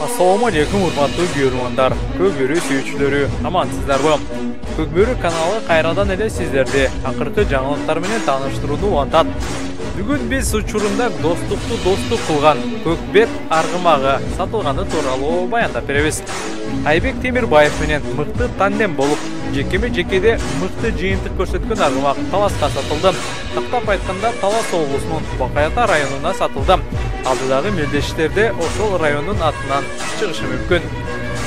Assalamu alaikum урматтуу көрөрмандар, Көкбөрү сүйүүчүлөрү, амансыздарбы? Көкбөрү каналы кайрадан эле сиздерди акыркы жаңылыктар менен тааныштырууну улантат. Бүгүн биз учурунда достук кылган көкбет аргымагы сатылганы тууралуу баяндап беребиз. Айбек Темирбаев менен мыкты тандем болуп, жекеме-жекеде мыкты жыйынтык көрсөткөн аргымак Таласка сатылды. Тактап айтканда, Талас облусунун Бакай Ата районуна сатылды. Алдыдагы мелдештерде ошол райондун атынан чыгышы мүмкүн.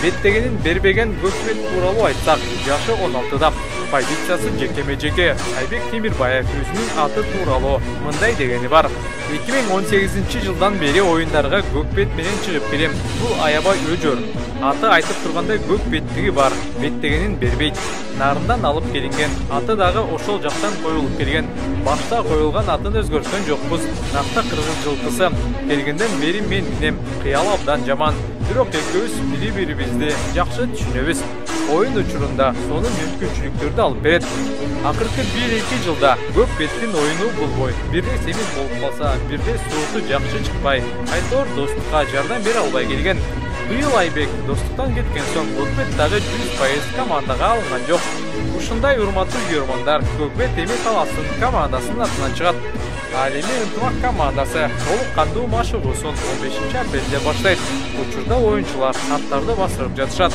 Беттегенин бербеген көкбет тууралуу айтсак, жашы 16да. Позициясы жекеме-жеке. Айбек Темирбаев өзүнүн аты тууралуу мындай дегени бар. 2018 жылдан бери оюндарга көкбет менен чыгып келем. Бул аябай өжөр. Аты айтып тургандай көк беттиги бар. Беттегенин бербейт. Нарындан алып келинген. Аты дагы ошол жактан коюлуп келген. Башта коюлган атын өзгөрткөн жокпуз. Накта кыргыз жылкысы. Келгенден бери мен минем. Кыял абдан жаман. Бирок экөөбүз бири-бирибизди жакшы түшүнөбүз. Oyun учурунда сонун мүмкүнчүлүктөрдү алып берет. Акыркы 1-2 жылда көк беттин оюну болбой, бирде семиз болуп калса, бирде суусу жакшы чыкпай, айтор достукка жардам бере албай келген. Быйыл Айбек достуктан кеткен соң көкбет дагы 100% командага алынган жок. Ушундай урматтуу көрөрмандар, көкбет эми Таластын командасынын атынан чыгат. Ал эми ынтымак командасы толук кандуу машыгуусун 15 апрелде баштайт. Учурда оюнчулар аттарды басырып жатышат.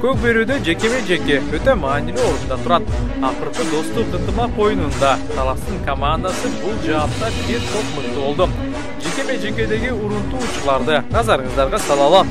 Көкбөрүдө жекеме-жеке өтө маанилүү орунда турат. Акыркы достук ынтымак оюнунда Таластын командасы бул жаапта бир топ мыкты болду. Жекеме-жекедеги урунтуучуларды назарыңыздарга салалы.